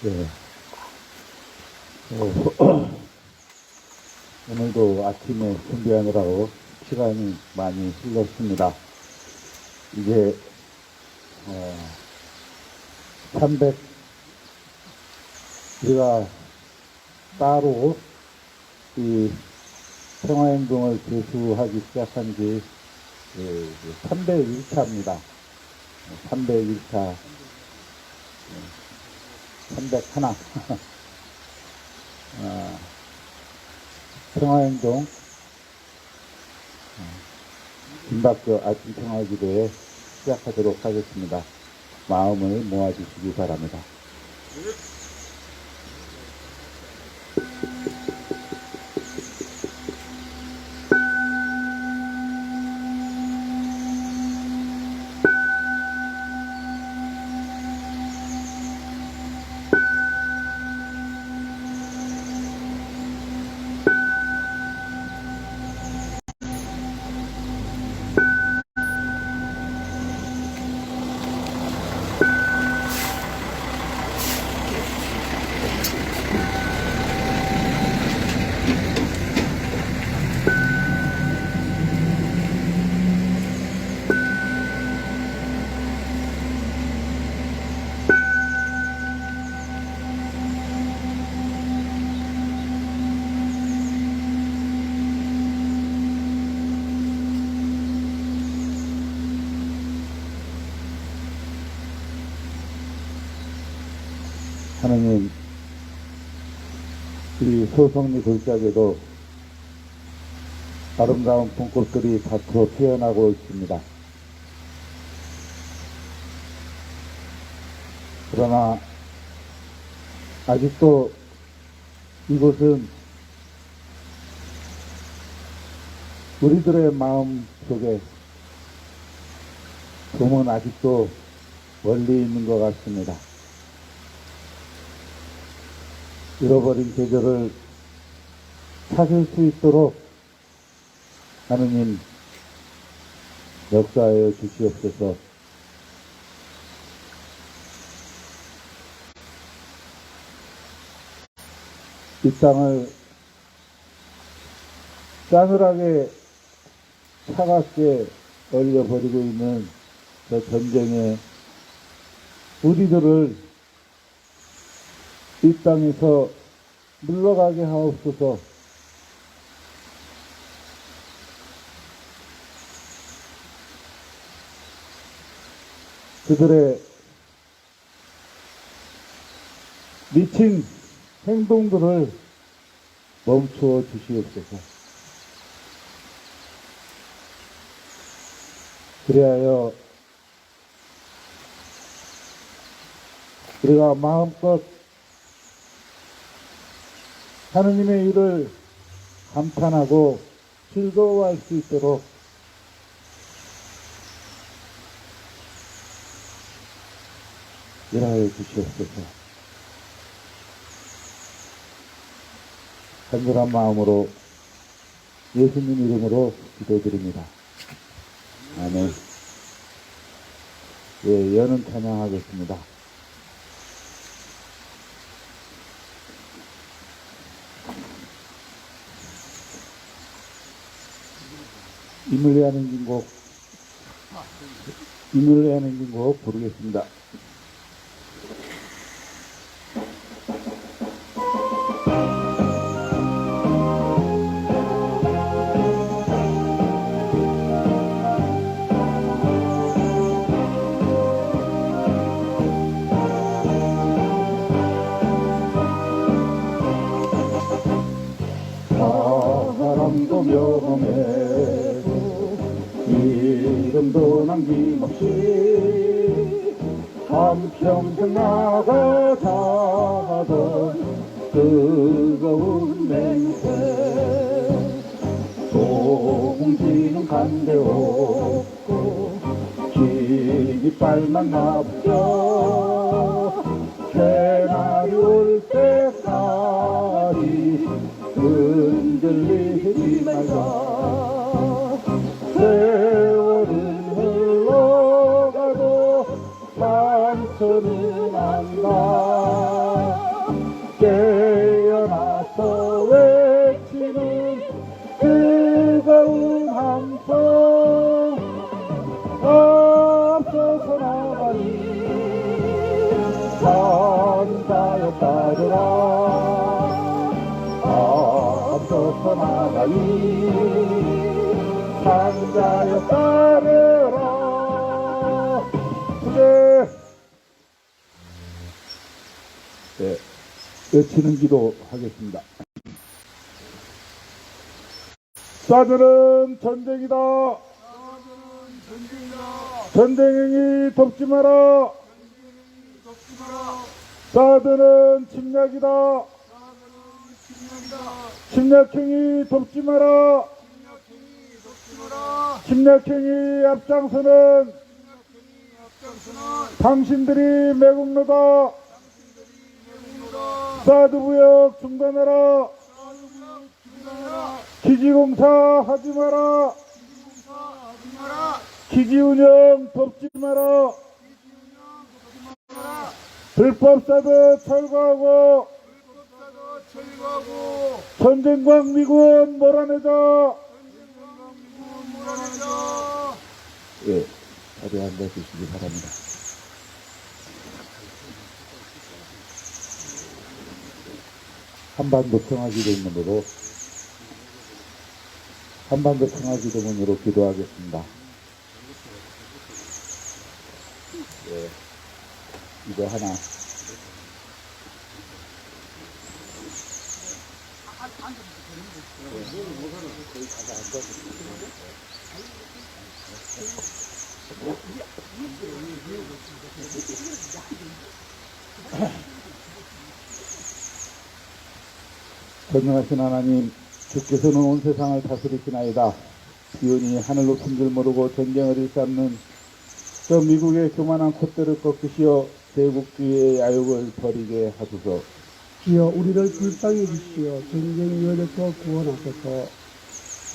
예. 오늘도 아침에 준비하느라고 시간이 많이 흘렀습니다. 이제 300 우리가 따로 이 평화행동을 개수하기 시작한 지 301차입니다. 301차 301 평화행동 김박교 아침 평화기도에 시작하도록 하겠습니다. 마음을 모아주시기 바랍니다. 하느님, 이 소성리 골짜기도 아름다운 봄꽃들이 밭으로 피어나고 있습니다. 그러나 아직도 이곳은 우리들의 마음 속에 봄은 아직도 멀리 있는 것 같습니다. 잃어버린 계절을 찾을 수 있도록 하느님 역사하여 주시옵소서. 이 땅을 싸늘하게 차갑게 얼려버리고 있는 저 전쟁에 우리들을 이 땅에서 물러가게 하옵소서. 그들의 미친 행동들을 멈추어 주시옵소서. 그리하여 우리가 마음껏 하느님의 일을 감탄하고 즐거워할 수 있도록 일하여 주시옵소서. 간절한 마음으로 예수님 이름으로 기도드립니다. 아멘. 예, 여는 찬양하겠습니다. 임을 하는 진곡, 임을 하는 진곡 부르겠습니다. 사람도 명예도 이름도 남김없이 한평생 나가자던 뜨거운 맹세 조공지는 간대없고 기깃발만 나붙여 새날이 올 때까지 흔들리지 말자. 세월은 흘러가도 상처는 안 가. 선자여 따르라. 앞서서 나가니 선자여 따르라. 네, 외치는 기도 하겠습니다. 사들은 전쟁이다. 전쟁행위 돕지 마라. 사들은 침략이다. 침략행위 돕지 마라. 침략행위 앞장서는 당신들이 매국노다. 사드부역 중단하라. 기지공사 하지 마라. 기지운영 돕지 마라. 불법사드 철거하고 전쟁광 미군 몰아내자. 예, 자리에 앉아주시기 바랍니다. 한반도 평화기도문으로 한반도 평화기도문으로 기도하겠습니다. 예, 이거 하나. 전능하신 하나님, 주께서는 온 세상을 다스리시나이다. 기온이 하늘 높은 줄 모르고 전쟁을 일삼는 저 미국의 교만한 콧대를 꺾으시어 대국주의의 야욕을 버리게 하소서. 주여 우리를 불쌍히 주시어 전쟁 위협에서 구원하소서.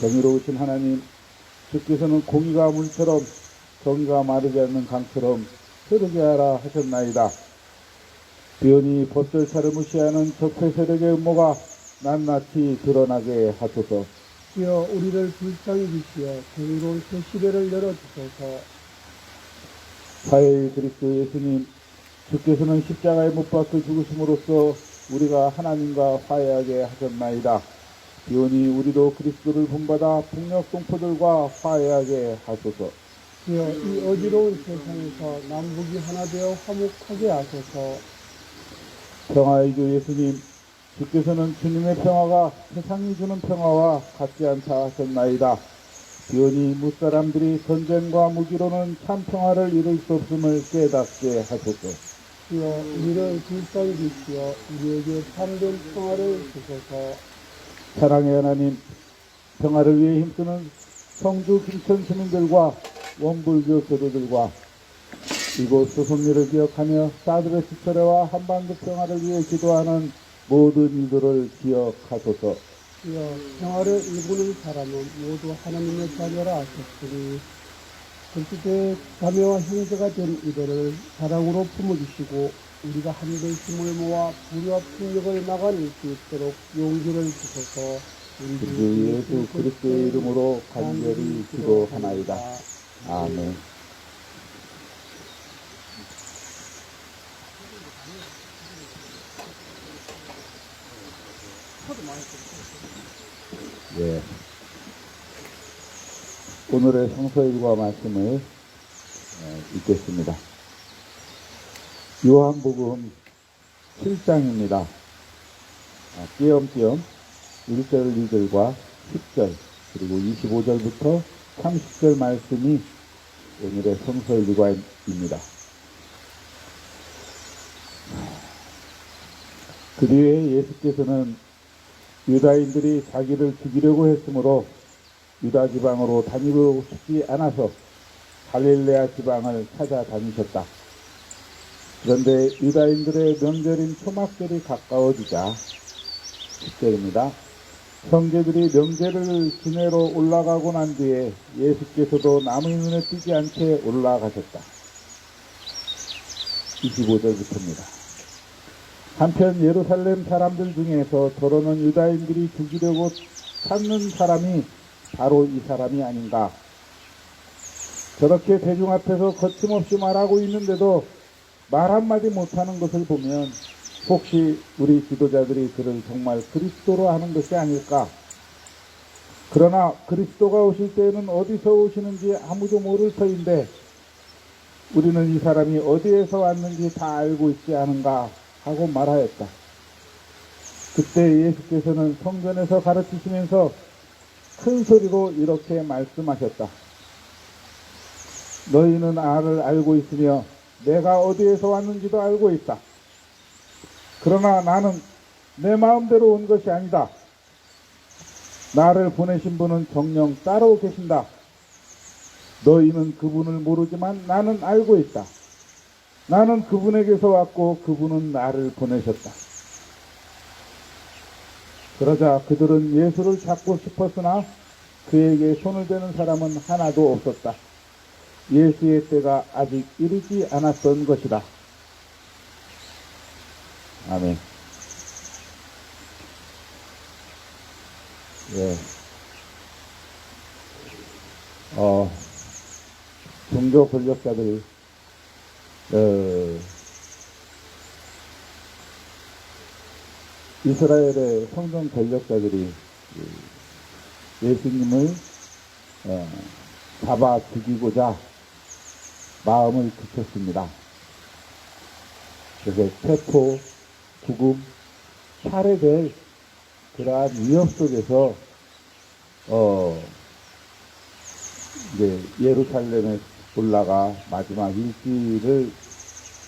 정의로우신 하나님, 주께서는 공의가 물처럼 정의가 마르지 않는 강처럼 흐르게 하라 하셨나이다. 기온이 벗절차를 무시하는 적폐 세력의 음모가 낱낱이 드러나게 하소서. 주여 우리를 불쌍히 주시어 정의로운 새 시대를 열어주소서. 화해의 그리스도 예수님, 주께서는 십자가에 못 박혀 죽으심으로써 우리가 하나님과 화해하게 하셨나이다. 비오니 우리도 그리스도를 본받아 북녘 동포들과 화해하게 하소서. 주여 이 어지러운 세상에서 남북이 하나 되어 화목하게 하소서. 평화의 주 예수님, 주께서는 주님의 평화가 세상이 주는 평화와 같지 않다 하셨나이다. 비오니 무사람들이 전쟁과 무기로는 참 평화를 이룰 수 없음을 깨닫게 하소서. 주여 우리를 불쌍히 주시어 우리에게 참된 평화를 주소서. 사랑의 하나님, 평화를 위해 힘쓰는 성주 김천 시민들과 원불교 교도들과 이곳 소송리를 기억하며 사드베스 철회와 한반도 평화를 위해 기도하는 모든 이들을 기억하소서. 주여 평화를 일구는 사람은 모두 하나님의 자녀라 하셨으니 전시대의 자매와 형제가 된 이들을 사랑으로 품어주시고 우리가 한들 힘을 모아 불의와 폭력을 막아낼 수 있도록 용기를 주소서. 우리 주 예수 그리스도의 이름으로 간절히 기도하나이다. 아멘. 네. 오늘의 성서일과 말씀을 읽겠습니다. 요한복음 7장입니다. 띄엄띄엄 1절, 2절과 10절 그리고 25절부터 30절 말씀이 오늘의 성서일과입니다. 그 뒤에 예수께서는 유다인들이 자기를 죽이려고 했으므로 유다 지방으로 다니고 싶지 않아서 갈릴레아 지방을 찾아다니셨다. 그런데 유다인들의 명절인 초막절이 가까워지자 10절입니다. 형제들이 명제를 지내러 올라가고 난 뒤에 예수께서도 남의 눈에 띄지 않게 올라가셨다. 25절부터입니다. 한편 예루살렘 사람들 중에서 저러는 유다인들이 죽이려고 찾는 사람이 바로 이 사람이 아닌가. 저렇게 대중 앞에서 거침없이 말하고 있는데도 말 한마디 못하는 것을 보면 혹시 우리 지도자들이 그를 정말 그리스도로 하는 것이 아닐까? 그러나 그리스도가 오실 때에는 어디서 오시는지 아무도 모를 터인데 우리는 이 사람이 어디에서 왔는지 다 알고 있지 않은가 하고 말하였다. 그때 예수께서는 성전에서 가르치시면서 큰 소리로 이렇게 말씀하셨다. 너희는 나를 알고 있으며 내가 어디에서 왔는지도 알고 있다. 그러나 나는 내 마음대로 온 것이 아니다. 나를 보내신 분은 정녕 따로 계신다. 너희는 그분을 모르지만 나는 알고 있다. 나는 그분에게서 왔고 그분은 나를 보내셨다. 그러자 그들은 예수를 잡고 싶었으나 그에게 손을 대는 사람은 하나도 없었다. 예수의 때가 아직 이르지 않았던 것이다. 아멘. 예. 종교 권력자들이, 이스라엘의 성전 권력자들이 예수님을 잡아 죽이고자 마음을 굳혔습니다. 그래서 체포, 구금, 살해될 그러한 위협 속에서 이제 예루살렘에 올라가 마지막 일주일을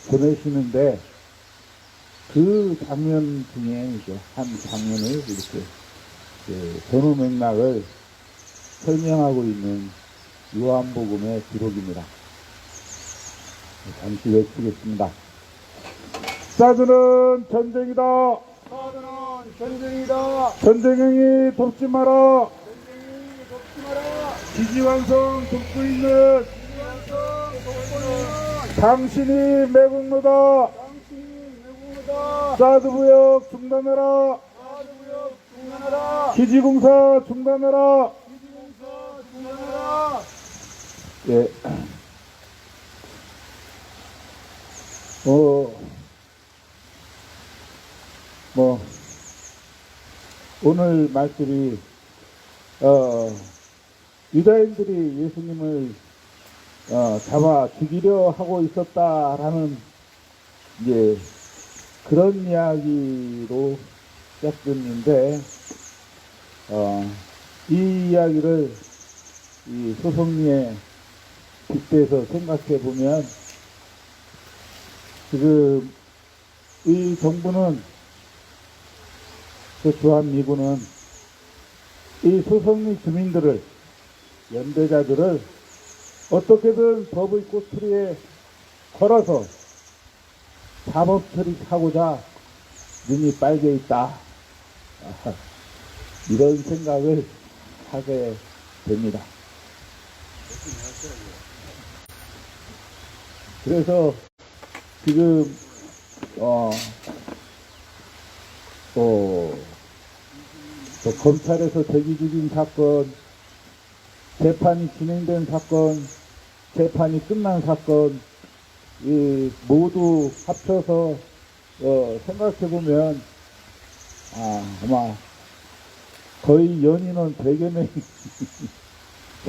보내시는데 그 장면 중에 이제 한 장면을 이렇게 전후 맥락을 설명하고 있는 요한복음의 기록입니다. 잠시 외치겠습니다. 사드는 전쟁이다. 사드는 전쟁이다. 전쟁행위 돕지 마라. 전쟁이 돕지 마라. 지지완성 돕고 있는 지지완성 돕고는 당신이 매국노다. 당신이 매국노다. 사드부역 중단해라. 사드구역 중단하라. 기지공사 중단해라. 기지공사 중단하라. 예. 오늘 말씀이, 유다인들이 예수님을, 잡아 죽이려 하고 있었다라는, 이제, 그런 이야기로 시작됐는데, 이 이야기를 이 소송리에 빗대서 생각해 보면, 지금 이 정부는, 그 주한미군은 이 소송리 주민들을, 연대자들을 어떻게든 법의 꼬투리에 걸어서 사법 처리하고자 눈이 빨개 있다. 이런 생각을 하게 됩니다. 그래서 지금 또 검찰에서 대기 중인 사건, 재판이 진행된 사건, 재판이 끝난 사건, 이 모두 합쳐서 생각해보면 아마 거의 연인은 100여 명이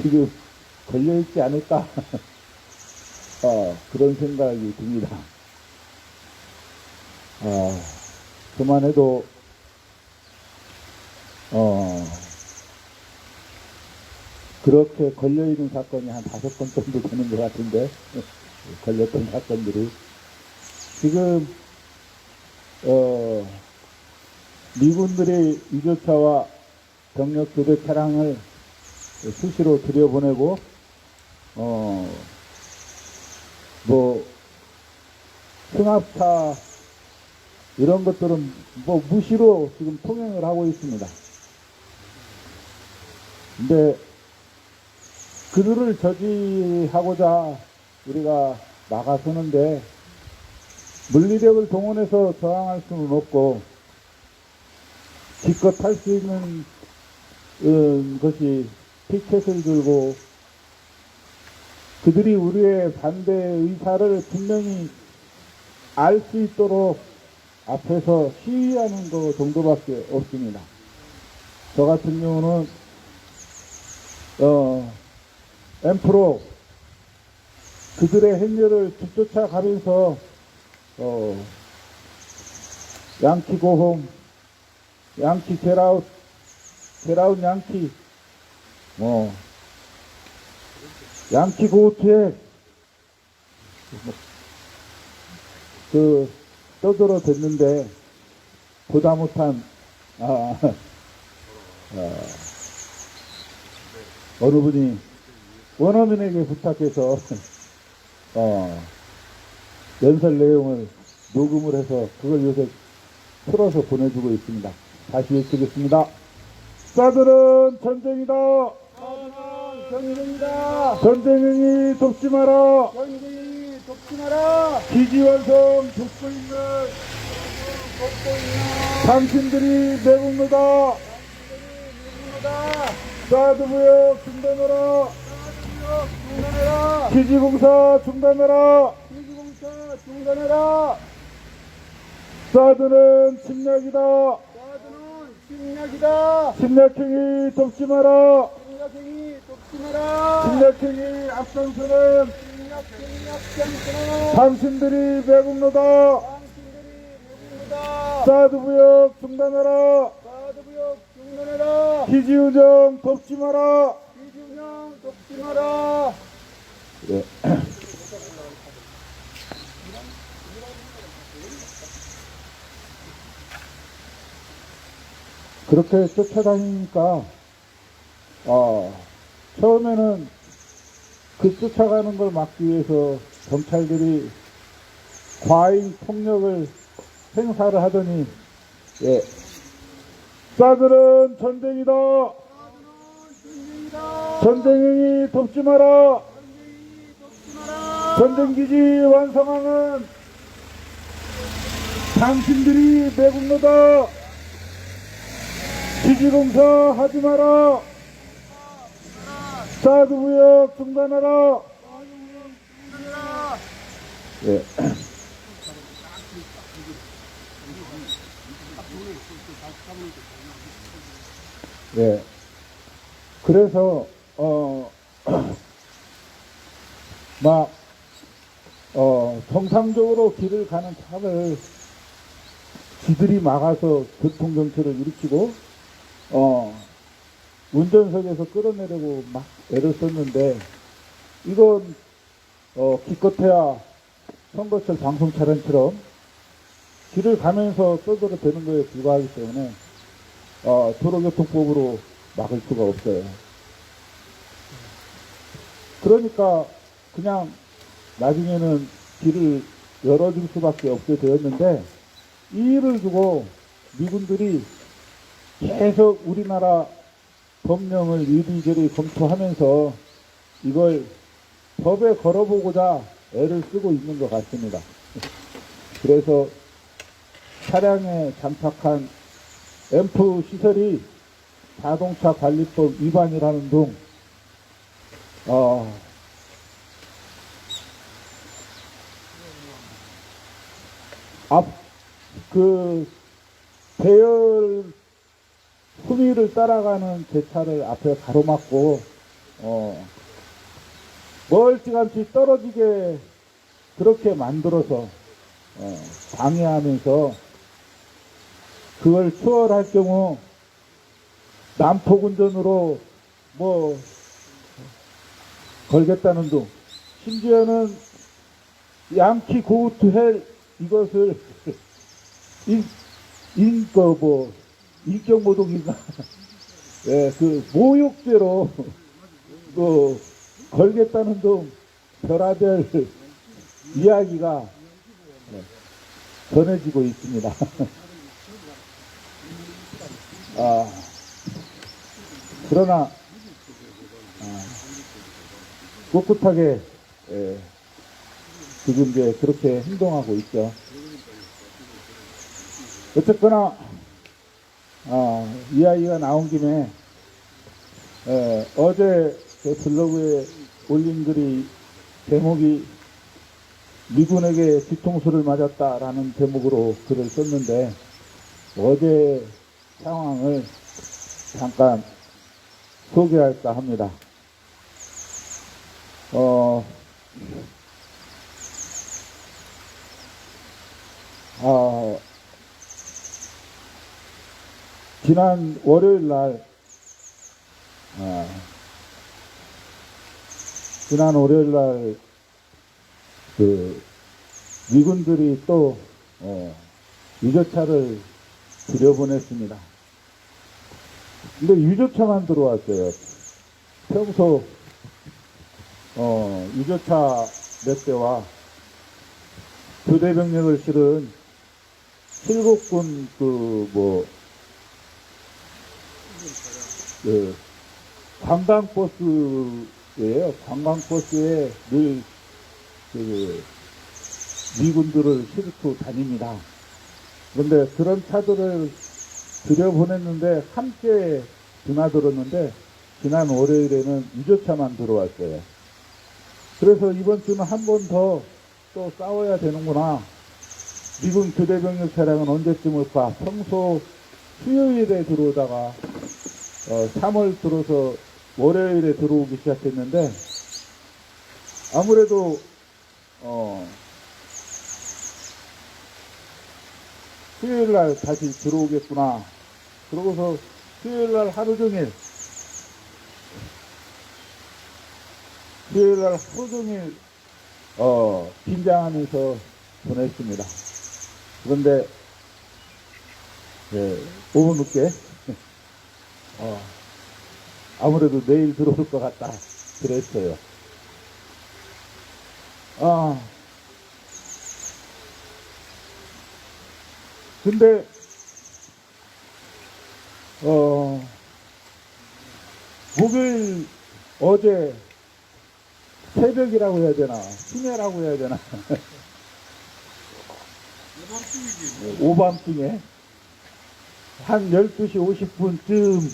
지금 걸려있지 않을까 그런 생각이 듭니다. 그만해도 그렇게 걸려있는 사건이 한 5건 정도 되는 것 같은데, 걸렸던 사건들이. 지금, 미군들이 유조차와 병력 교대 차량을 수시로 들여보내고, 승합차, 이런 것들은 무시로 지금 통행을 하고 있습니다. 근데 그들을 저지하고자 우리가 나가서는데 물리력을 동원해서 저항할 수는 없고 기껏 할 수 있는 것이 피켓을 들고 그들이 우리의 반대 의사를 분명히 알 수 있도록 앞에서 시위하는 거 정도밖에 없습니다. 저 같은 경우는 엠프로 그들의 행렬을 뒤쫓아가면서 양키 고홈, 양키 겟아웃, 겟아웃 양키, 양키 고투에 떠들어 댔는데 보다 못한 어느 분이 원어민에게 부탁해서 연설 내용을 녹음을 해서 그걸 요새 풀어서 보내주고 있습니다. 다시 외치겠습니다. 사들은 전쟁이다. 사드는 전쟁이다. 전쟁이 돕지 마라. 전쟁이 돕지 마라. 기지완성 돕고 있는 당신들이 매국노다. 사드무역 중단하라. 중단해라. 기지공사 중단하라. 기지공사 중단해라. 사드는 침략이다. 사드는 침략이다. 침략행위 돕지 마라. 침략행위 돕지 마라. 침략행위 앞장서는 침략행위 앞장서는 당신들이 매국노다. 당신들이 매국노다. 사드무역 중단하라. 사드무역 중단해라. 기지운영 돕지 마라. 기지운영 돕지 마라. 예. 그렇게 쫓아다니니까 처음에는 그 쫓아가는 걸 막기 위해서 경찰들이 과잉 폭력을 행사를 하더니 사들은 전쟁이다. 전쟁이 돕지 마라. 전쟁기지 완성하는 당신들이 매국노다. 기지공사 하지 마라. 사드무역 중단하라. 예. 예. 그래서 정상적으로 길을 가는 차를 지들이 막아서 교통정체를 일으키고 운전석에서 끌어내려고 막 애를 썼는데 이건 기껏해야 선거철 방송 차량처럼 길을 가면서 떠들어 대는 거에 불과하기 때문에 도로교통법으로 막을 수가 없어요. 그러니까 그냥 나중에는 길을 열어줄 수밖에 없게 되었는데 이 일을 두고 미군들이 계속 우리나라 법령을 이리저리 검토하면서 이걸 법에 걸어보고자 애를 쓰고 있는 것 같습니다. 그래서 차량에 장착한 앰프 시설이 자동차 관리법 위반이라는 등 배열 수위를 따라가는 제 차를 앞에 가로막고 멀찌감치 떨어지게 그렇게 만들어서 방해하면서 그걸 추월할 경우 난폭운전으로 걸겠다는 등 심지어는 양키 고투헬 이것을 인격모독인가 그 모욕죄로 걸겠다는 등 별하별 이야기가 전해지고 있습니다. 그러나 꿋꿋하게 지금 이제 그렇게 행동하고 있죠. 어쨌거나 이야기가 나온 김에 어제 제 블로그에 올린 글이 제목이 미군에게 뒤통수를 맞았다라는 제목으로 글을 썼는데 어제 상황을 잠깐 소개할까 합니다. 지난 월요일 날, 미군들이 또, 유조차를 들여보냈습니다. 근데 유조차만 들어왔어요. 평소, 유조차 몇 대와 교대병력을 실은 칠곡군 관광버스예요. 관광버스에 늘 미군들을 싣고 다닙니다. 그런데 그런 차들을 들여보냈는데 함께 드나들었는데 지난 월요일에는 유조차만 들어왔어요. 그래서 이번 주는 한 번 더 또 싸워야 되는구나. 미군 교대병력 차량은 언제쯤 올까? 평소 수요일에 들어오다가 3월 들어서 월요일에 들어오기 시작했는데 아무래도 수요일날 다시 들어오겠구나. 그러고서 수요일날 하루 종일 긴장하면서 보냈습니다. 그런데 5분 늦게 아무래도 내일 들어올 것 같다 그랬어요. 근데 목요일 어제 새벽이라고 해야 되나 심야라고 해야 되나 오밤중에 한 12시 50분쯤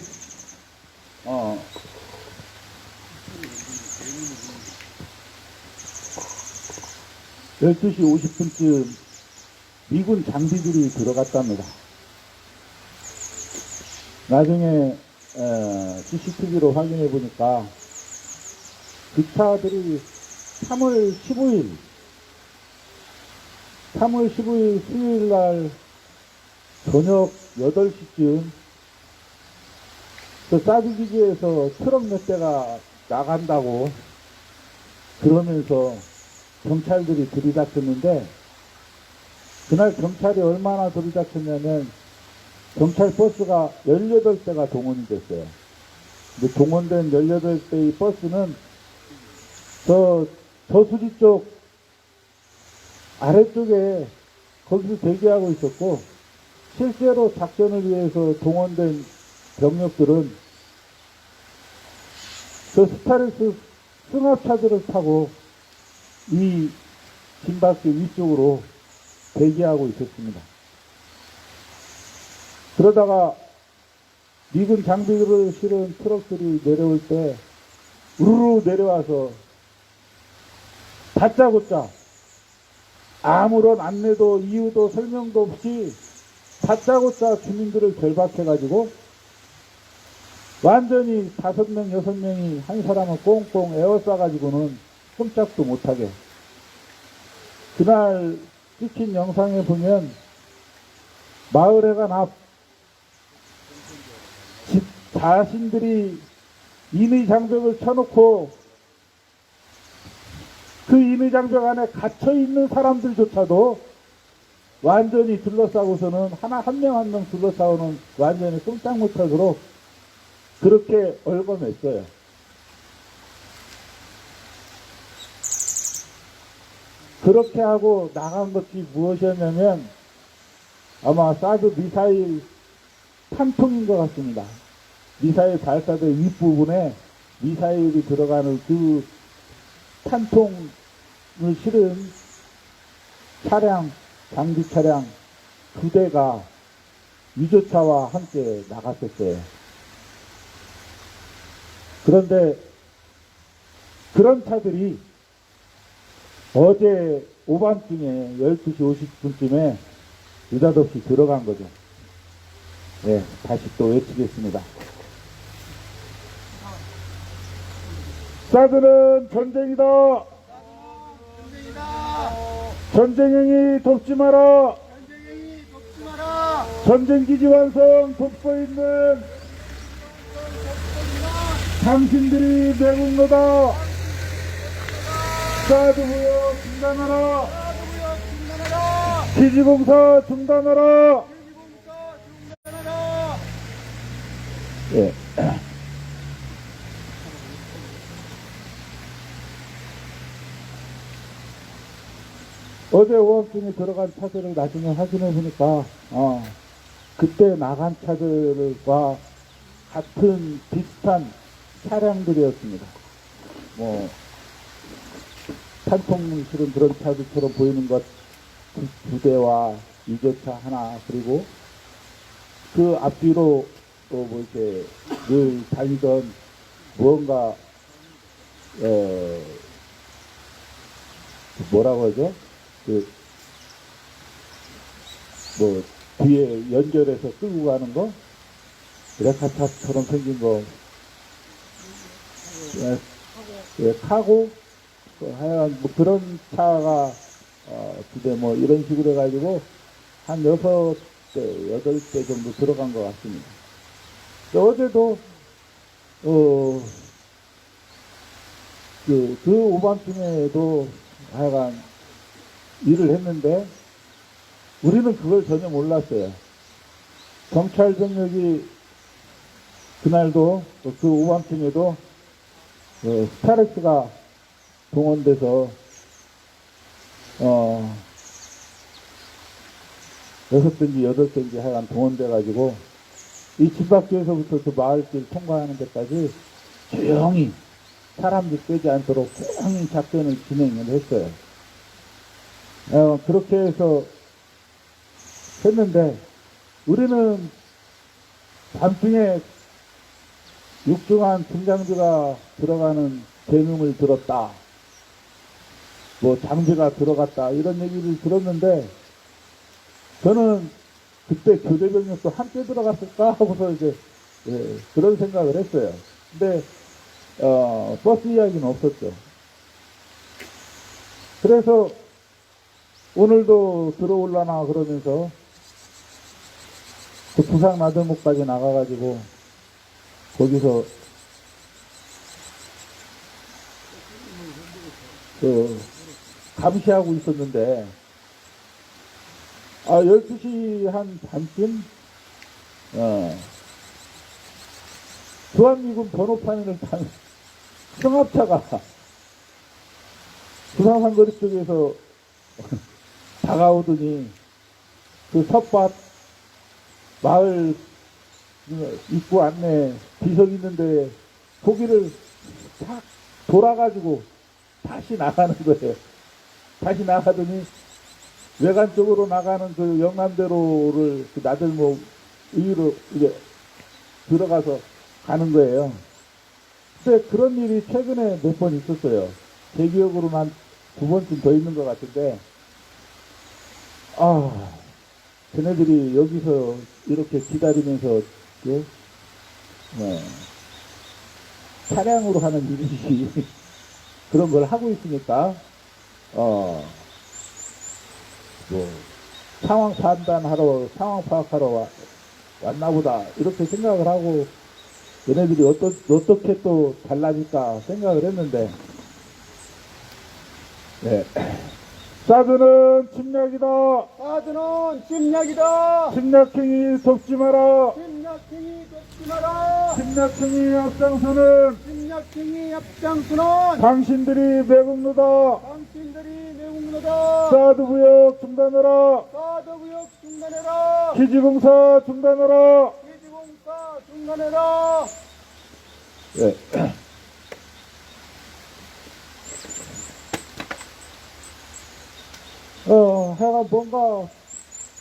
12시 50분쯤 미군 장비들이 들어갔답니다. 나중에 CCTV로 확인해 보니까 그 차들이 3월 15일 수요일 날 저녁 8시쯤 그 사드기지에서 트럭 몇 대가 나간다고 그러면서 경찰들이 들이닥쳤는데 그날 경찰이 얼마나 들이닥쳤냐면 경찰 버스가 18대가 동원이 됐어요. 근데 동원된 18대의 버스는 저수지 쪽 아래쪽에 거기서 대기하고 있었고 실제로 작전을 위해서 동원된 병력들은 저 스타렉스 승합차들을 타고 이 진박교 위쪽으로 대기하고 있었습니다. 그러다가 미군 장비들을 실은 트럭들이 내려올 때 우르르 내려와서 다짜고짜 아무런 안내도 이유도 설명도 없이 다짜고짜 주민들을 결박해가지고 완전히 5명, 6명이 한 사람을 꽁꽁 에워싸가지고는 꼼짝도 못하게. 그날 찍힌 영상에 보면 마을회관 앞 집 자신들이 인의 장벽을 쳐놓고 그 인의 장벽 안에 갇혀있는 사람들조차도 완전히 둘러싸고서는 한 명 둘러싸고는 완전히 꼼짝 못하도록 그렇게 얽어맸어요. 그렇게 하고 나간 것이 무엇이었냐면 아마 사드 미사일 탄통인 것 같습니다. 미사일 발사대 윗부분에 미사일이 들어가는 그 탄통을 실은 차량, 장비 차량 2대가 유조차와 함께 나갔었어요. 그런데 그런 차들이 어제 오밤중에 12시 50분쯤에 느닷없이 들어간 거죠. 예, 다시 또 외치겠습니다. 사드는 전쟁이다. 전쟁행위 돕지 마라. 전쟁기지 완성 돕고 있는 당신들이 매국노다. 사드 무역 중단하라. 기지공사 중단하라. 예. 어제 오합중에 들어간 차들을 나중에 확인해 보니까 그때 나간 차들과 같은 비슷한 차량들이었습니다. 뭐 탄통 실은 그런 차들처럼 보이는 것 두 대와 유조차 하나, 그리고 그 앞뒤로 또 뭐 이렇게 늘 다니던 무언가 뭐라고 하죠? 뭐 뒤에 연결해서 끌고 가는 거, 레카차처럼 생긴 거, 카고, 하여간 뭐 그런 차가 두 대 뭐 이런 식으로 해가지고 한 6대, 8대 정도 들어간 것 같습니다. 어제도 그 오밤중에도 하여간 일을 했는데 우리는 그걸 전혀 몰랐어요. 경찰 병력이 그날도 그 오밤중에도 스타렉스가 동원돼서 6대인지 8대인지 하여간 동원돼가지고 이 집밖에서부터 그 마을길 통과하는 데까지 조용히 사람들 빼지 않도록 조용히 작전을 진행을 했어요. 그렇게 해서 했는데 우리는 밤중에 육중한 중장비가 들어가는 계명을 들었다. 뭐 장비가 들어갔다. 이런 얘기를 들었는데 저는 그때 교대병력도 함께 들어갔을까 하고서 이제 그런 생각을 했어요. 근데 버스 이야기는 없었죠. 그래서 오늘도 들어올라나 그러면서 그 부산 나들목까지 나가가지고 거기서 감시하고 있었는데 12시 한 반쯤 주한미군 번호판을 탄 승합차가 부산 상거리 쪽에서 다가오더니 그 텃밭 마을 입구 안에 비석 있는데 거기를 탁 돌아가지고 다시 나가는 거예요. 다시 나가더니 외관 쪽으로 나가는 그 영남대로를 그 나들목 위로 이제 들어가서 가는 거예요. 근데 그런 일이 최근에 몇 번 있었어요. 제 기억으로는 한 2번쯤 더 있는 것 같은데, 걔네들이 여기서 이렇게 기다리면서, 차량으로 하는 일이지, 그런 걸 하고 있으니까, 상황 판단하러, 상황 파악하러 왔나 보다, 이렇게 생각을 하고, 얘네들이 어떻게 또 달라질까 생각을 했는데, 사드는 침략이다. 사드는 침략이다. 침략행위 돕지 마라. 침략행위 돕지 마라. 침략행위 앞장서는 침략행위 앞장서는 당신들이 매국노다. 당신들이 매국노다. 사드 무역 중단하라. 사드 무역 중단해라. 기지공사 중단하라. 기지공사 중단해라. 하여간 뭔가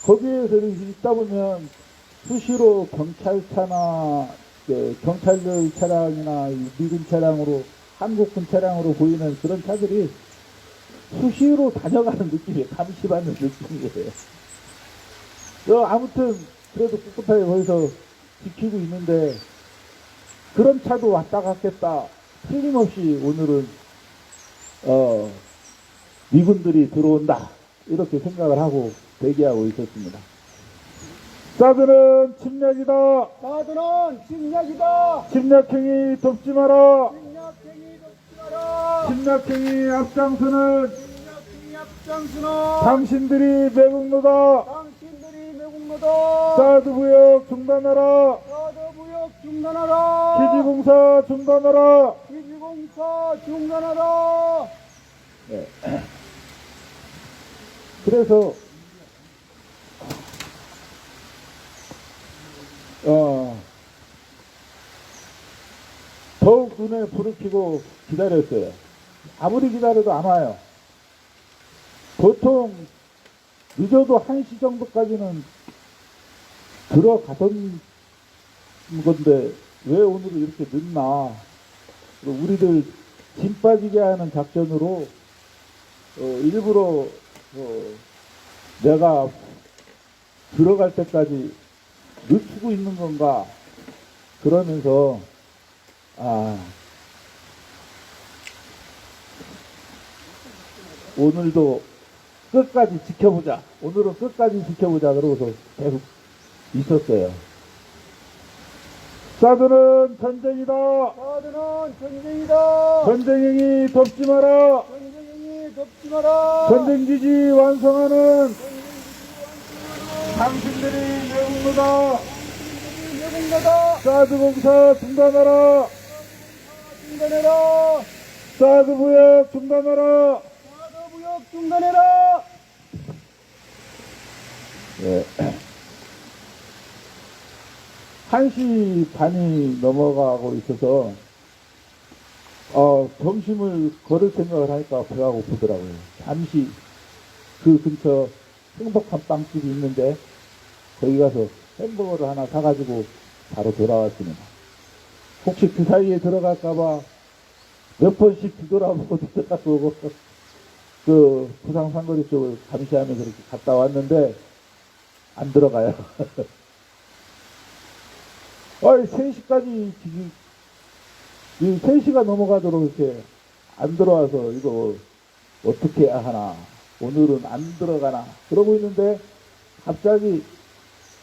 거기에서 있다 보면 수시로 경찰차나 경찰들 차량이나 미군 차량으로 한국군 차량으로 보이는 그런 차들이 수시로 다녀가는 느낌이에요. 감시받는 느낌이에요. 아무튼 그래도 꿋꿋하게 거기서 지키고 있는데 그런 차도 왔다 갔겠다. 틀림없이 오늘은 미군들이 들어온다. 이렇게 생각을 하고 대기하고 있었습니다. 사드는 침략이다. 사드는 침략이다. 침략행위 돕지 마라. 침략행위 돕지 마라. 침략행위 앞장서는 침략행위 앞장서는 당신들이 매국노다. 당신들이 매국노다. 사드 무역 중단하라. 사드 무역 중단하라. 기지공사 중단하라. 기지공사 중단하라. 네. 그래서 더욱 눈에 불을 켜고 기다렸어요. 아무리 기다려도 안 와요. 보통 늦어도 1시 정도까지는 들어가던 건데 왜 오늘은 이렇게 늦나. 우리들 짐 빠지게 하는 작전으로 일부러 내가 들어갈 때까지 늦추고 있는 건가 그러면서 오늘도 끝까지 지켜보자. 오늘은 끝까지 지켜보자. 그러고서 계속 있었어요. 사드는 전쟁이다. 사드는 전쟁이다. 전쟁행위 돕지 마라. 전쟁행위 돕지 마라. 전쟁기지 완성하는 당신들이 매국노다. 매국노다. 사드 공사 중단하라. 중단해라. 사드 무역 중단하라. 사드 무역 중단해라. 예. 1시 반이 넘어가고 있어서 점심을 거를 생각을 하니까 배가 고프더라고요. 잠시 그 근처 행복한 빵집이 있는데 거기 가서 햄버거를 하나 사가지고 바로 돌아왔습니다. 혹시 그 사이에 들어갈까봐 몇 번씩 뒤돌아보고 뒤돌아보고 그 부산 상거리 쪽을 감시하면서 이렇게 갔다 왔는데 안 들어가요. 3시까지 지금 3시가 넘어가도록 이렇게 안 들어와서 이거 어떻게 해야 하나. 오늘은 안 들어가나. 그러고 있는데 갑자기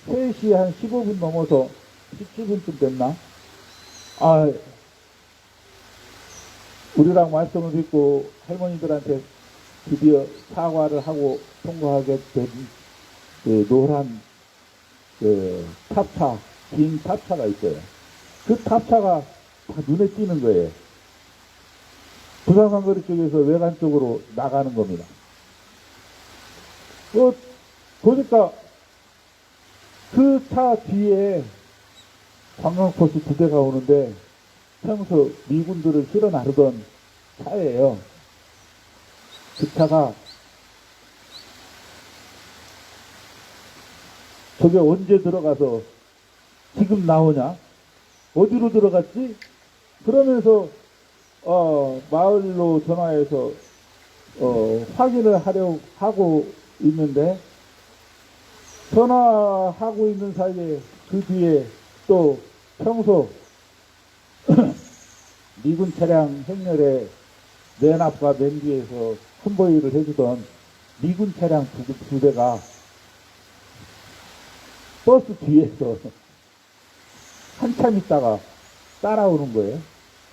3시 한 15분 넘어서 17분쯤 됐나? 우리랑 말씀을 듣고 할머니들한테 드디어 사과를 하고 통과하게 된 그 노란 그 탑차, 긴 탑차가 있어요. 그 탑차가 다 눈에 띄는 거예요. 부산상거리 쪽에서 외관 쪽으로 나가는 겁니다. 보니까 그 차 뒤에 관광버스 2대가 오는데 평소 미군들을 실어 나르던 차예요. 그 차가 저게 언제 들어가서 지금 나오냐? 어디로 들어갔지? 그러면서 마을로 전화해서 확인을 하고 있는데 전화하고 있는 사이에 그 뒤에 또 평소 미군 차량 행렬에 맨 앞과 맨 뒤에서 컨보이를 해주던 미군 차량 2대가 버스 뒤에서 한참 있다가 따라오는 거예요.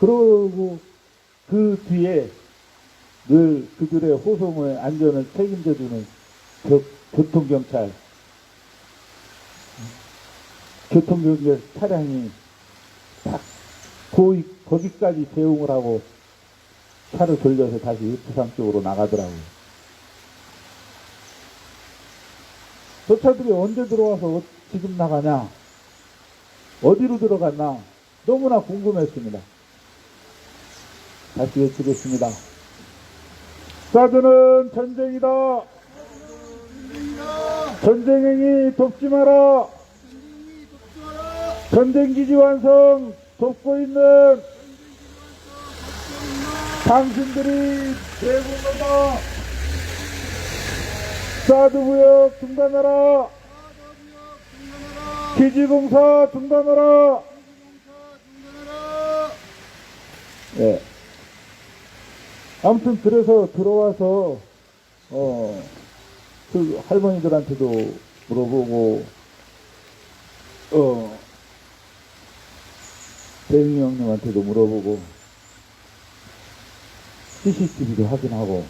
그러고 그 뒤에 늘 그들의 호송의 안전을 책임져주는 교통경찰 차량이 딱 거기까지 대응을 하고 차를 돌려서 다시 부산 쪽으로 나가더라고요. 저 차들이 언제 들어와서 지금 나가냐? 어디로 들어갔나? 너무나 궁금했습니다. 다시 외치겠습니다. 사드는 전쟁이다. 전쟁행위 돕지 마라. 전쟁기지 완성 돕고 있는 당신들이 대국노다. 사드무역 중단하라. 기지공사 중단하라. 예. 아무튼 그래서 들어와서 그 할머니들한테도 물어보고 대웅이 형님한테도 물어보고 CCTV도 확인하고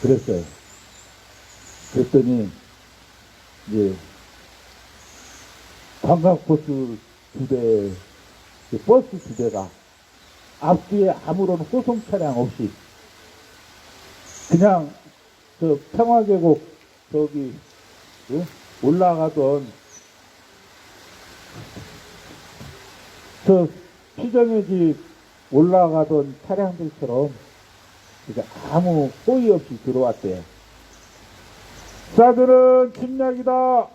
그랬어요. 그랬더니 이제 관광버스 버스 두 대가 앞뒤에 아무런 호송 차량 없이 그냥 저 평화계곡 저기 올라가던 저 피정의 집 올라가던 차량들처럼 아무 호의 없이 들어왔대요. 사드는 침략이다.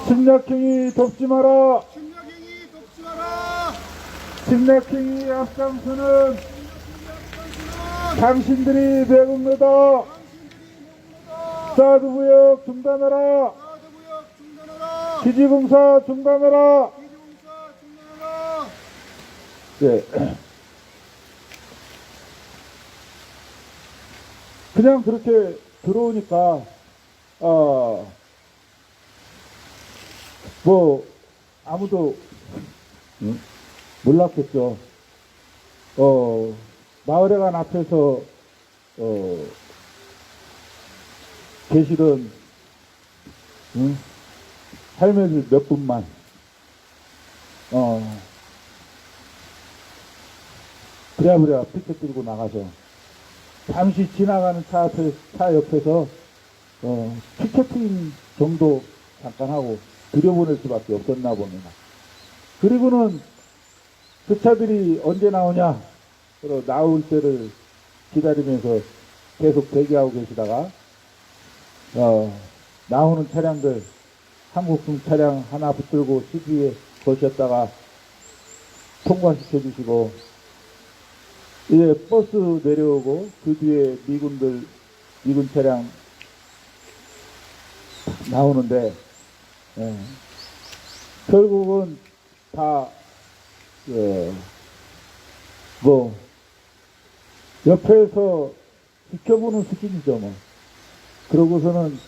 침략행위 돕지 마라. 침략행위 앞장서는 당신들이 배국노다. 사드무역 중단하라. 기지공사 중단하라. 네. 그냥 그렇게 들어오니까 뭐 아무도 몰랐겠죠. 마을회관 앞에서 계시던 할매들 몇 분만 부랴부랴 피켓 들고 나가서 잠시 지나가는 차 옆에서 피켓팅 정도 잠깐 하고 들여보낼 수밖에 없었나 봅니다. 그리고는 그 차들이 언제 나오냐 나올 때를 기다리면서 계속 대기하고 계시다가 나오는 차량들 한국풍 차량 하나 붙들고 CG에 거셨다가 통과시켜 주시고 이제 버스 내려오고 그 뒤에 미군 차량 나오는데 결국은 다 뭐 옆에서 지켜보는 수준이죠 뭐. 그러고서는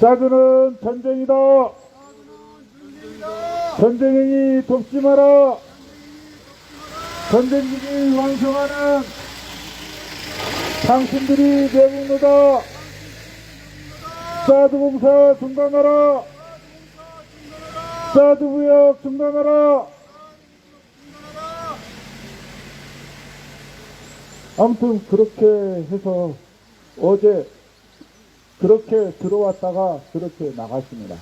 사드는 전쟁이다. 전쟁행위 돕지 마라. 전쟁기지 완성하는 당신들이 배국노다. 사드공사 중단하라. 사드무역 중단하라. 아무튼 그렇게 해서 어제 그렇게 들어왔다가 그렇게 나갔습니다.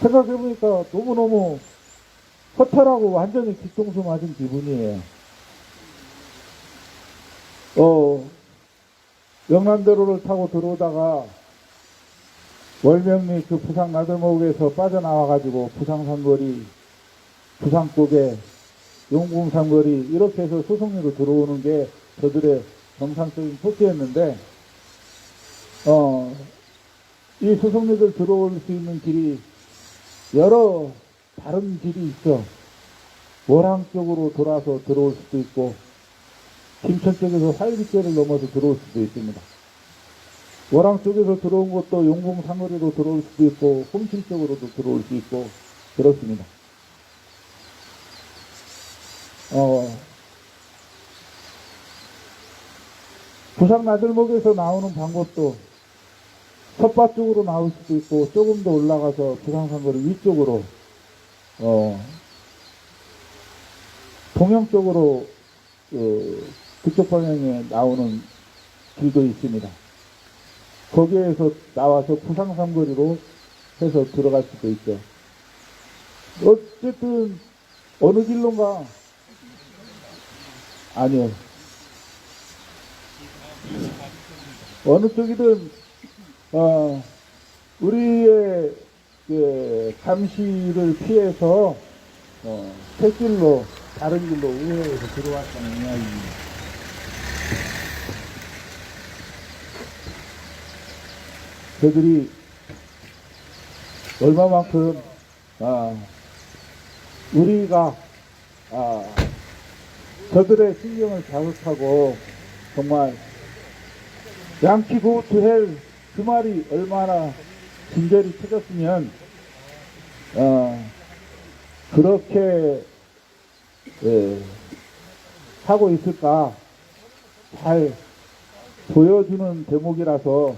생각해보니까 너무너무 허탈하고 완전히 뒤통수 맞은 기분이에요. 영남대로를 타고 들어오다가 월명리 그 부산 나들목에서 빠져나와가지고 부산삼거리, 부산고개, 용궁삼거리 이렇게 해서 소송리로 들어오는 게 저들의 정상적인 코스였는데 이 소송리들 들어올 수 있는 길이 여러 다른 길이 있어. 월항 쪽으로 돌아서 들어올 수도 있고 김천 쪽에서 활비교를 넘어서 들어올 수도 있습니다. 월항 쪽에서 들어온 것도 용궁 상거리로 들어올 수도 있고 홍신 쪽으로도 들어올 수 있고 그렇습니다. 부산 나들목에서 나오는 방법도 텃밭 쪽으로 나올 수도 있고 조금 더 올라가서 부산 상거리 위쪽으로 동영 쪽으로 그쪽 방향에 나오는 길도 있습니다. 거기에서 나와서 부산 삼거리로 해서 들어갈 수도 있죠. 어쨌든 어느 길로인가? 아니요. 어느 쪽이든 우리의 감시를 피해서 새길로 다른 길로 우회해서 들어왔다는 이야기입니다. 저들이 얼마만큼 우리가 저들의 신경을 자극하고 정말 양키 고투헬 그 말이 얼마나 진절이 터졌으면 그렇게 하고 있을까 잘 보여주는 대목이라서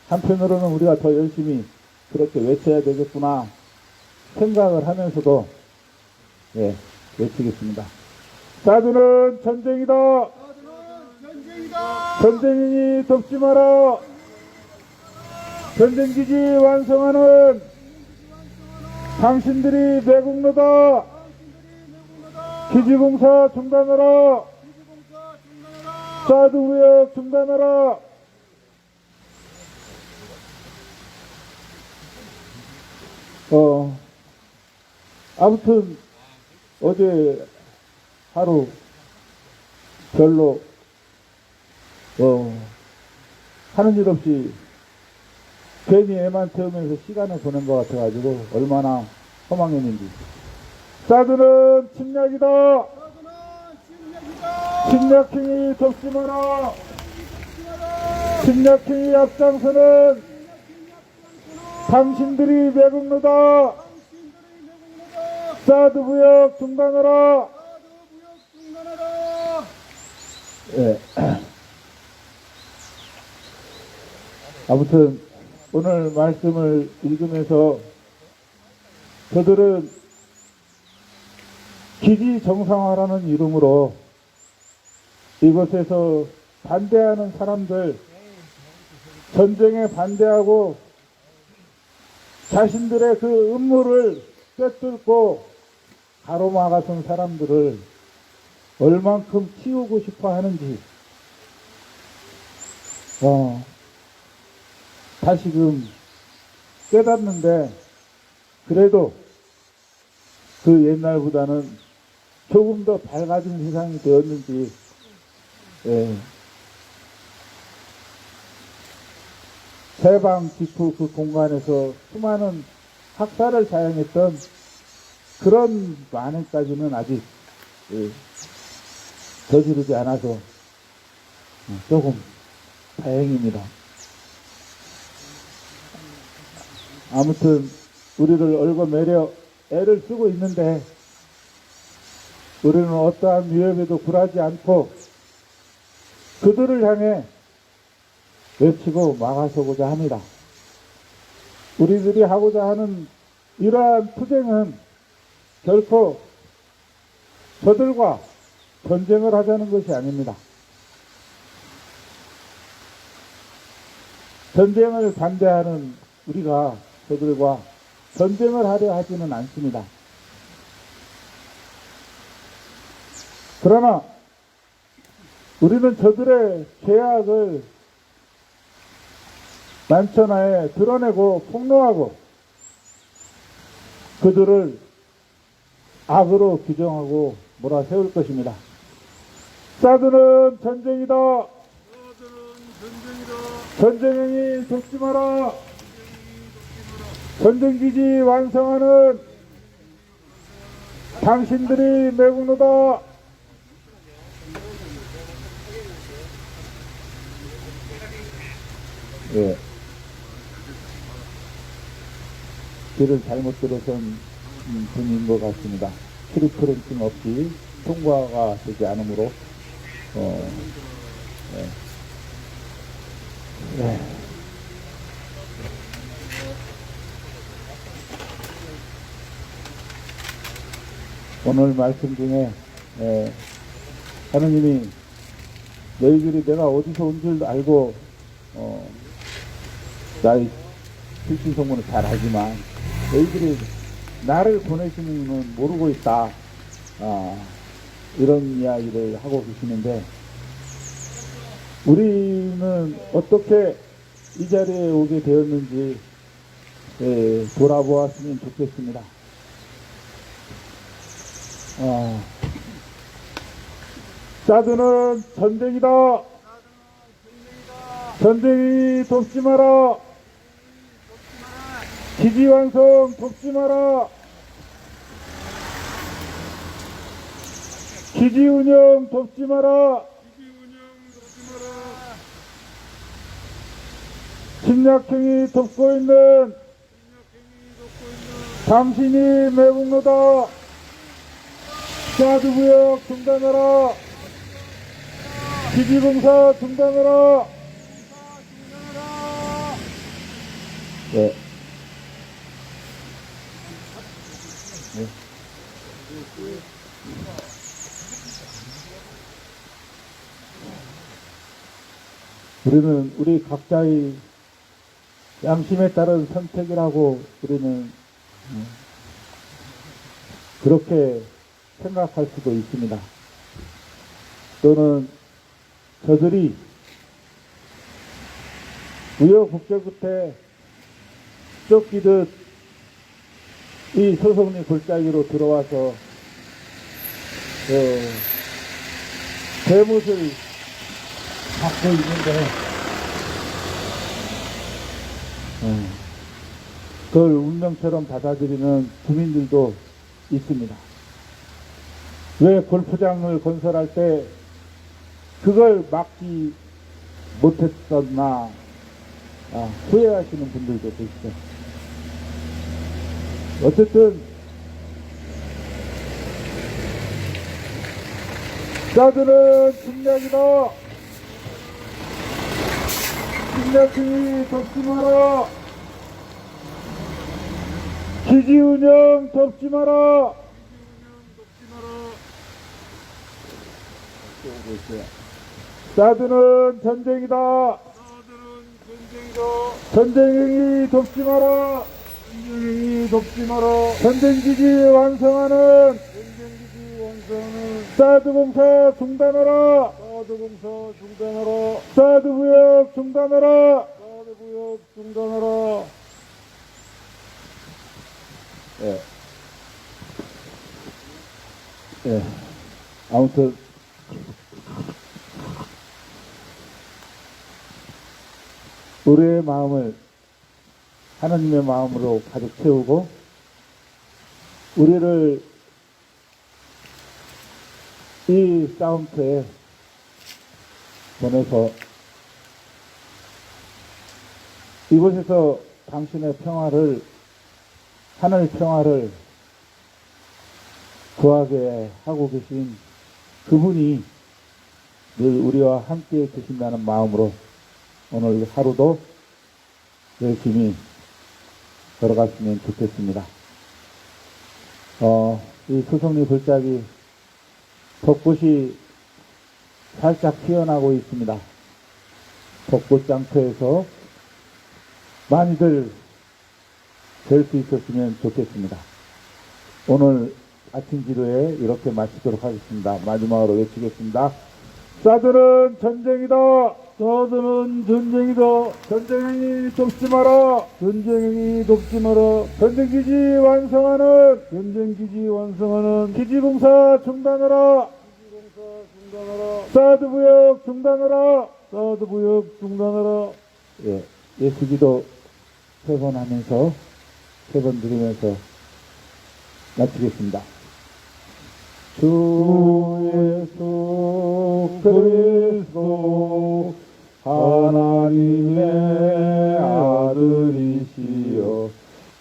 한편으로는 우리가 더 열심히 그렇게 외쳐야 되겠구나 생각을 하면서도 외치겠습니다. 사드는 전쟁이다. 전쟁이니 덮지 마라. 전쟁기지 완성하는 당신들이 매국노다. 기지공사 중단하라. 사드 무역 중단하라. 아무튼 어제 하루 별로 하는 일 없이 괜히 애만 태우면서 시간을 보낸 것 같아가지고 얼마나 허망했는지. 사드는 침략이다. 침략행위 덮지 마라. 침략행위 앞장서는 당신들이 매국노다. 사드 무역 중단하라. 아무튼 오늘 말씀을 읽으면서 저들은 기지 정상화라는 이름으로 이곳에서 반대하는 사람들, 전쟁에 반대하고 자신들의 그 음모를 꿰뚫고 가로막아선 사람들을 얼만큼 키우고 싶어 하는지 다시금 깨닫는데, 그래도 그 옛날보다는 조금 더 밝아진 세상이 되었는지 해방 직후 그 공간에서 수많은 학살을 자행했던 그런 만행까지는 아직 저지르지 않아서 조금 다행입니다. 아무튼 우리를 얽어매려 애를 쓰고 있는데 우리는 어떠한 위협에도 굴하지 않고 그들을 향해 외치고 막아서고자 합니다. 우리들이 하고자 하는 이러한 투쟁은 결코 저들과 전쟁을 하자는 것이 아닙니다. 전쟁을 반대하는 우리가 저들과 전쟁을 하려 하지는 않습니다. 그러나 우리는 저들의 죄악을 만천하에 드러내고 폭로하고 그들을 악으로 규정하고 몰아세울 것입니다. 사드는 전쟁이다. 전쟁행위 덮지 마라. 전쟁기지 완성하는 당신들이 매국노다. 길을 잘못 들어선 분인 것 같습니다. 트리프런팅 없이 통과가 되지 않으므로 오늘 말씀 중에 하느님이 너희들이 내가 어디서 온 줄 알고 나의 출신 소문을 잘 알지만 너희들이 나를 보내시는 모르고 있다. 이런 이야기를 하고 계시는데, 우리는 어떻게 이 자리에 오게 되었는지 돌아보았으면 좋겠습니다. 사드는 전쟁이다. 전쟁이 돕지 마라. 기지완성 돕지 마라. 기지운영 돕지 마라. 침략행위 돕고 있는 당신이 매국노다. 사드구역 중단하라. 기지봉사 중단하라. 네. 네. 우리는 우리 각자의 양심에 따른 선택이라고 우리는 그렇게 생각할 수도 있습니다. 또는 저들이 우여곡절 끝에 쫓기듯 이 소송리 골짜기로 들어와서 대못을 받고 있는데 그걸 운명처럼 받아들이는 주민들도 있습니다. 왜 골프장을 건설할 때 그걸 막지 못했었나 후회하시는 분들도 계시죠. 어쨌든 사드는 침략이다. 침략행위 돕지 마라. 기지운영 돕지 마라. 사드는 전쟁이다. 전쟁행위 돕지 마라. 전쟁기지 완성하는 사드공사 중단하라. 사드구역 중단하라. 예. 예. 아무튼 우리의 마음을 하나님의 마음으로 가득 채우고 우리를 이 싸움터에 보내서 이곳에서 당신의 평화를, 하늘의 평화를 구하게 하고 계신 그분이 늘 우리와 함께 계신다는 마음으로 오늘 하루도 열심히 걸어갔으면 좋겠습니다. 이 소송리 골짜기 벚꽃이 살짝 피어나고 있습니다. 벚꽃 장터에서 많이들 뵐 수 있었으면 좋겠습니다. 오늘 아침 기도에 이렇게 마치도록 하겠습니다. 마지막으로 외치겠습니다. 사드는 전쟁이다. 사드는 전쟁이다. 전쟁행위 돕지 마라. 전쟁기지 완성하는 기지공사 중단하라. 사드구역 중단하라. 예, 예수기도 3번 하면서 3번 드리면서 마치겠습니다. 주 예수 그리스도 하나님의 아들이시여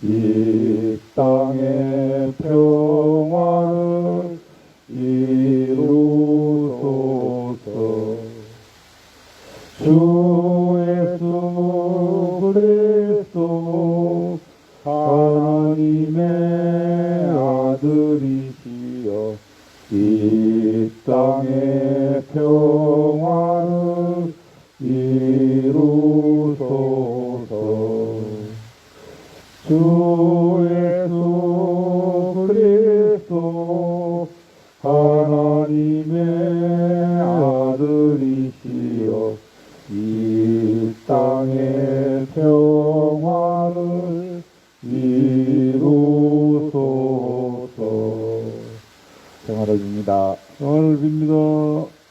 이 땅의 평화를 이루소서. 주 예수 그리스도 하나님의 아들이시여 이 땅의 평화를 이루소서. 주 예수 그리스도 하나님의 아들이시여 이 땅의 평화를 이루소서. 평화를 빕니다. 평화를 빕니다.